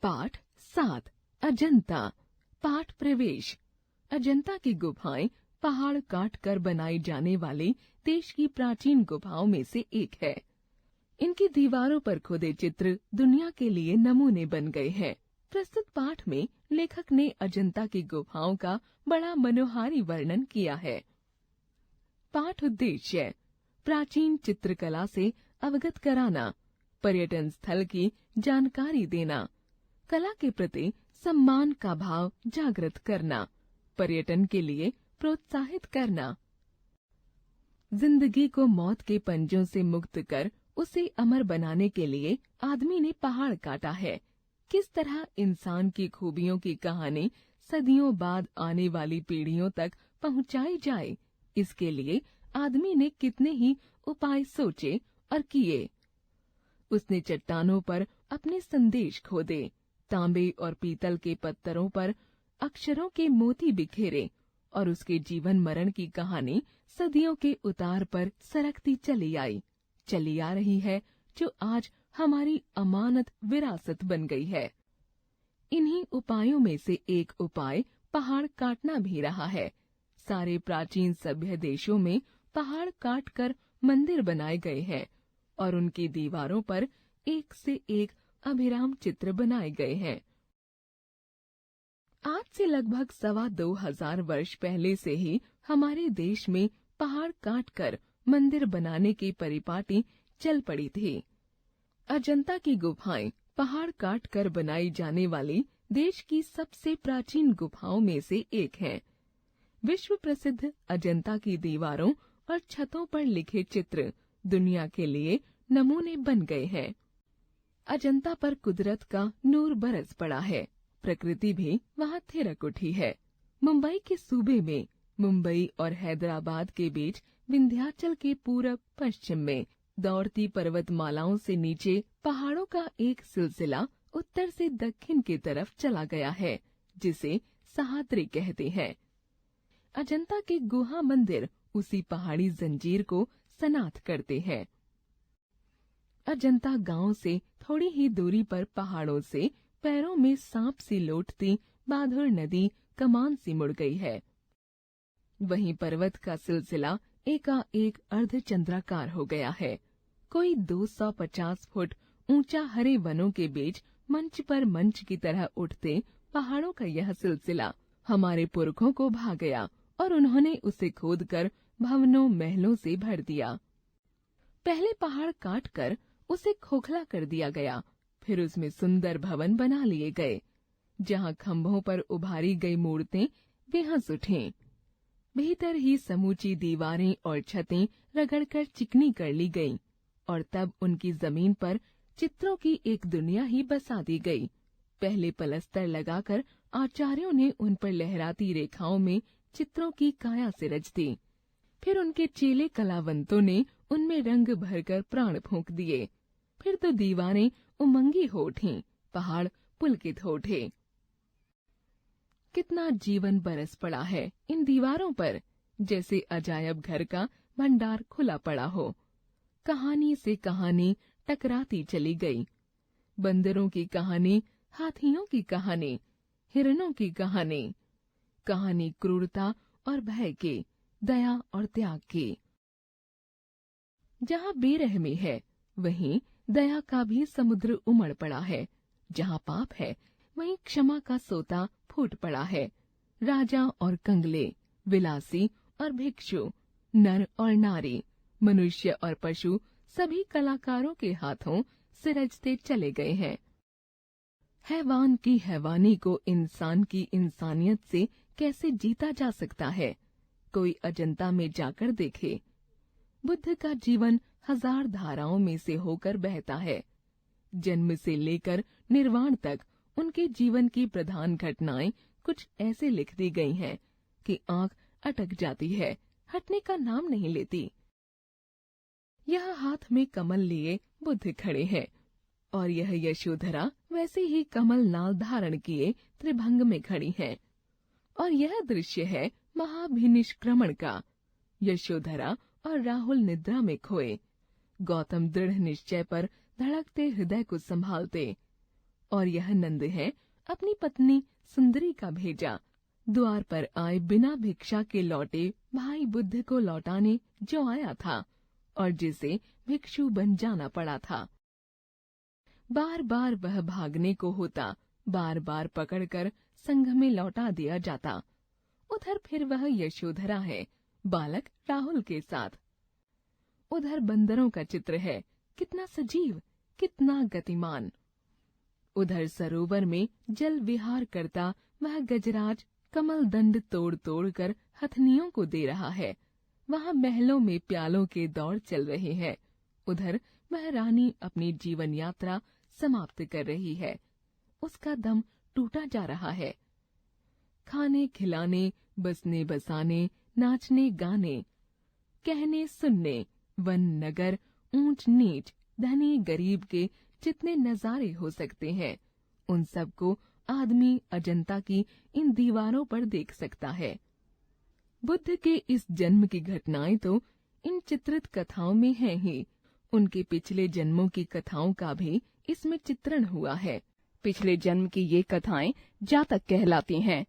पाठ 7 अजंता। पाठ प्रवेश। अजंता की गुफाएं पहाड़ काट कर बनाई जाने वाली देश की प्राचीन गुफाओं में से एक है। इनकी दीवारों पर खुदे चित्र दुनिया के लिए नमूने बन गए हैं। प्रस्तुत पाठ में लेखक ने अजंता की गुफाओं का बड़ा मनोहारी वर्णन किया है। पाठ उद्देश्य: प्राचीन चित्रकला से अवगत कराना, पर्यटन स्थल की जानकारी देना, कला के प्रति सम्मान का भाव जागृत करना, पर्यटन के लिए प्रोत्साहित करना। जिंदगी को मौत के पंजों से मुक्त कर उसे अमर बनाने के लिए आदमी ने पहाड़ काटा है। किस तरह इंसान की खूबियों की कहानी सदियों बाद आने वाली पीढ़ियों तक पहुंचाई जाए, इसके लिए आदमी ने कितने ही उपाय सोचे और किए। उसने चट्टानों पर अपने संदेश खोदे, तांबे और पीतल के पत्थरों पर अक्षरों के मोती बिखेरे और उसके जीवन मरण की कहानी सदियों के उतार पर सरकती चली आ रही है, जो आज हमारी अमानत विरासत बन गई है। इन्हीं उपायों में से एक उपाय पहाड़ काटना भी रहा है। सारे प्राचीन सभ्य देशों में पहाड़ काटकर मंदिर बनाए गए हैं और उनकी दीवारों पर एक से एक अभिराम चित्र बनाए गए हैं। आज से लगभग 2,500 वर्ष पहले से ही हमारे देश में पहाड़ काटकर मंदिर बनाने की परिपाटी चल पड़ी थी। अजंता की गुफाएं पहाड़ काटकर बनाई जाने वाली देश की सबसे प्राचीन गुफाओं में से एक हैं। विश्व प्रसिद्ध अजंता की दीवारों और छतों पर लिखे चित्र दुनिया के लिए नमूने बन गए हैं। अजंता पर कुदरत का नूर बरस पड़ा है। प्रकृति भी वहाँ थिरक उठी है। मुंबई के सूबे में, मुंबई और हैदराबाद के बीच विंध्याचल के पूरब पश्चिम में दौड़ती पर्वतमालाओं से नीचे पहाड़ों का एक सिलसिला उत्तर से दक्षिण की तरफ चला गया है, जिसे सह्याद्री कहते हैं। अजंता के गुहा मंदिर उसी पहाड़ी जंजीर को सनाथ करते हैं। अजंता गांव से थोड़ी ही दूरी पर पहाड़ों से पैरों में सांप सी लौटती बाधुर नदी कमान सी मुड़ गई है। वहीं पर्वत का सिलसिला एकाएक अर्धचंद्राकार हो गया है। कोई 250 फुट ऊंचा हरे वनों के बीच मंच पर मंच की तरह उठते पहाड़ों का यह सिलसिला हमारे पुरखों को भा गया और उन्होंने उसे खोदकर भवनों महलों से भर दिया। पहले पहाड़ काटकर उसे खोखला कर दिया गया, फिर उसमें सुंदर भवन बना लिए गए। जहाँ खंभों पर उभारी गई मूर्तें बेहंस उठीं। भीतर ही समूची दीवारें और छतें रगड़कर चिकनी कर ली गईं और तब उनकी जमीन पर चित्रों की एक दुनिया ही बसा दी गई। पहले पलस्तर लगाकर आचार्यों ने उन पर लहराती रेखाओं में चित्रों की काया सिरज दी। फिर उनके चेले कलावंतों ने उनमें रंग भरकर प्राण फूंक दिए। फिर तो दीवारें उमंगी हो उठीं, पहाड़ पुलकित हो उठे। कितना जीवन बरस पड़ा है इन दीवारों पर, जैसे अजायब घर का भंडार खुला पड़ा हो। कहानी से कहानी टकराती चली गई। बंदरों की कहानी, हाथियों की कहानी, हिरणों की कहानी, कहानी क्रूरता और भय की, दया और त्याग की। जहाँ बेरहमी है, वहीं दया का भी समुद्र उमड़ पड़ा है। जहाँ पाप है, वहीं क्षमा का सोता फूट पड़ा है। राजा और कंगले, विलासी और भिक्षु, नर और नारी, मनुष्य और पशु सभी कलाकारों के हाथों सिरजते चले गए हैं। हैवान की हैवानी को इंसान की इंसानियत से कैसे जीता जा सकता है? कोई अजंता में जाकर देखे। बुद्ध का जीवन 1000 धाराओं में से होकर बहता है। जन्म से लेकर निर्वाण तक उनके जीवन की प्रधान घटनाएं कुछ ऐसे लिख दी गई हैं कि आंख अटक जाती है, हटने का नाम नहीं लेती। यह हाथ में कमल लिए बुद्ध खड़े हैं और यह यशोधरा वैसे ही कमल नाल धारण किए त्रिभंग में खड़ी है। और यह दृश्य है महाभिनिष्क्रमण का। यशोधरा और राहुल निद्रा में खोए, गौतम दृढ़ निश्चय पर धड़कते हृदय को संभालते, और यह नंद है अपनी पत्नी सुंदरी का भेजा, द्वार पर आए बिना भिक्षा के लौटे भाई बुद्ध को लौटाने जो आया था और जिसे भिक्षु बन जाना पड़ा था। बार बार वह भागने को होता, बार बार पकड़कर संघ में लौटा दिया जाता। उधर फिर वह यशोधरा है, बालक राहुल के साथ। उधर बंदरों का चित्र है, कितना सजीव, कितना गतिमान। उधर सरोवर में जल विहार करता वह गजराज कमल दंड तोड़ तोड़ कर हथनियों को दे रहा है। वहाँ महलों में प्यालों के दौड़ चल रहे हैं। उधर वह रानी अपनी जीवन यात्रा समाप्त कर रही है। उसका दम टूटा जा रहा है। खाने खिलाने, बसने बसाने, नाचने गाने, कहने सुनने, वन नगर, ऊंच नीच, धनी गरीब के जितने नजारे हो सकते हैं, उन सबको आदमी अजंता की इन दीवारों पर देख सकता है। बुद्ध के इस जन्म की घटनाएं तो इन चित्रित कथाओं में हैं ही। उनके पिछले जन्मों की कथाओं का भी इसमें चित्रण हुआ है। पिछले जन्म की ये कथाएं जातक कहलाती हैं।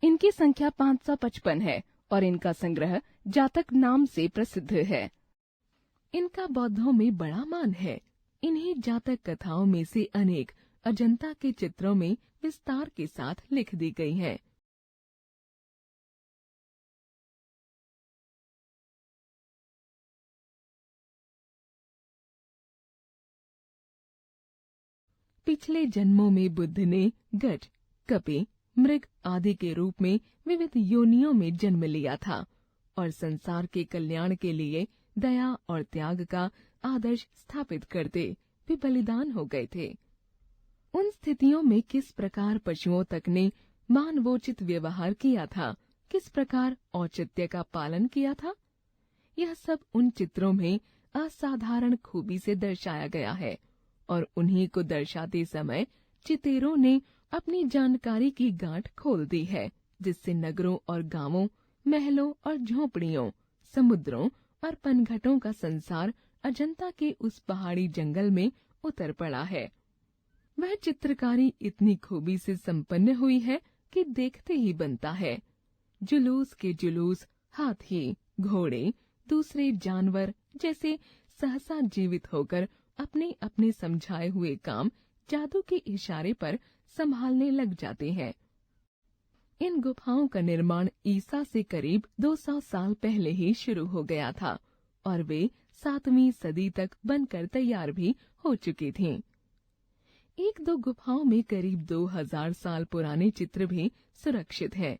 इनकी संख्या 555 है और इनका संग्रह जातक नाम से प्रसिद्ध है। इनका बौद्धों में बड़ा मान है। इन्हीं जातक कथाओं में से अनेक अजंता के चित्रों में विस्तार के साथ लिख दी गई हैं। पिछले जन्मों में बुद्ध ने गज, कपे, मृग आदि के रूप में विविध योनियों में जन्म लिया था और संसार के कल्याण के लिए दया और त्याग का आदर्श स्थापित करते वे बलिदान हो गए थे। उन स्थितियों में किस प्रकार पशुओं तक ने मानवोचित व्यवहार किया था, किस प्रकार औचित्य का पालन किया था, यह सब उन चित्रों में असाधारण खूबी से दर्शाया गया है और उन्हीं को दर्शाते समय चितेरों ने अपनी जानकारी की गांठ खोल दी है, जिससे नगरों और गांवों, महलों और झोपड़ियों, समुद्रों और पनघटों का संसार अजंता के उस पहाड़ी जंगल में उतर पड़ा है। वह चित्रकारी इतनी खूबी से संपन्न हुई है कि देखते ही बनता है। जुलूस के जुलूस हाथी, घोड़े, दूसरे जानवर जैसे सहसा जीवित होकर अपने अपने समझाए हुए काम जादू के इशारे पर संभालने लग जाते हैं। इन गुफाओं का निर्माण ईसा से करीब 200 साल पहले ही शुरू हो गया था और वे 7वीं सदी तक बनकर तैयार भी हो चुकी थीं। एक दो गुफाओं में करीब 2000 साल पुराने चित्र भी सुरक्षित हैं,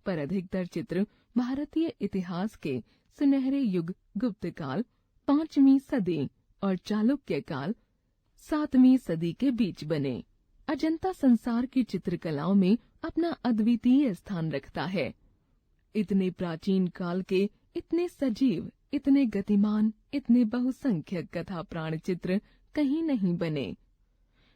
पर अधिकतर चित्र भारतीय इतिहास के सुनहरे युग गुप्त काल 5वीं सदी और चालुक्य काल 7वीं सदी के बीच बने। अजंता संसार की चित्रकलाओं में अपना अद्वितीय स्थान रखता है। इतने प्राचीन काल के इतने सजीव, इतने गतिमान, इतने बहुसंख्यक कथा प्राण चित्र कहीं नहीं बने।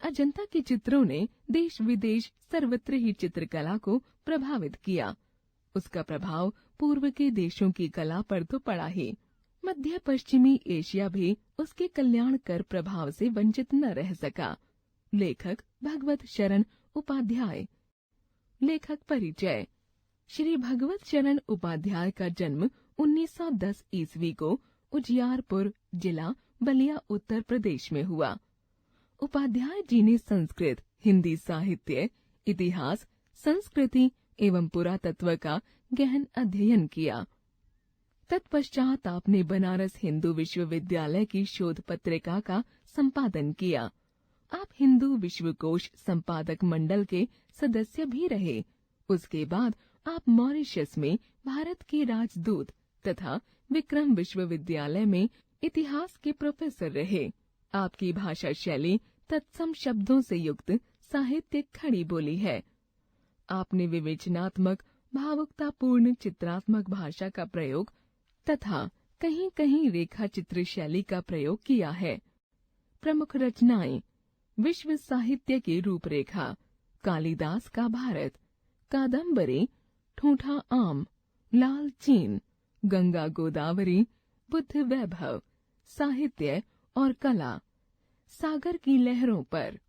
अजंता के चित्रों ने देश विदेश सर्वत्र ही चित्रकला को प्रभावित किया। उसका प्रभाव पूर्व के देशों की कला पर तो पड़ा ही, मध्य पश्चिमी एशिया भी उसके कल्याणकर प्रभाव से वंचित न रह सका। लेखक भगवत शरण उपाध्याय। लेखक परिचय। श्री भगवत शरण उपाध्याय का जन्म 1910 ईस्वी को उजियारपुर, जिला बलिया, उत्तर प्रदेश में हुआ। उपाध्याय जी ने संस्कृत, हिंदी साहित्य, इतिहास, संस्कृति एवं पुरातत्व का गहन अध्ययन किया। तत्पश्चात आपने बनारस हिंदू विश्वविद्यालय की शोध पत्रिका का संपादन किया। आप हिंदू विश्वकोश संपादक मंडल के सदस्य भी रहे। उसके बाद आप मॉरिशस में भारत के राजदूत तथा विक्रम विश्वविद्यालय में इतिहास के प्रोफेसर रहे। आपकी भाषा शैली तत्सम शब्दों से युक्त साहित्यिक खड़ी बोली है। आपने विवेचनात्मक, भावुकतापूर्ण चित्रात्मक भाषा का प्रयोग तथा कहीं कहीं रेखा चित्र शैली का प्रयोग किया है। प्रमुख रचनाएं: विश्व साहित्य की रूपरेखा, कालिदास का भारत, कादम्बरी, ठूठा आम, लाल चीन, गंगा गोदावरी, बुद्ध वैभव, साहित्य और कला, सागर की लहरों पर,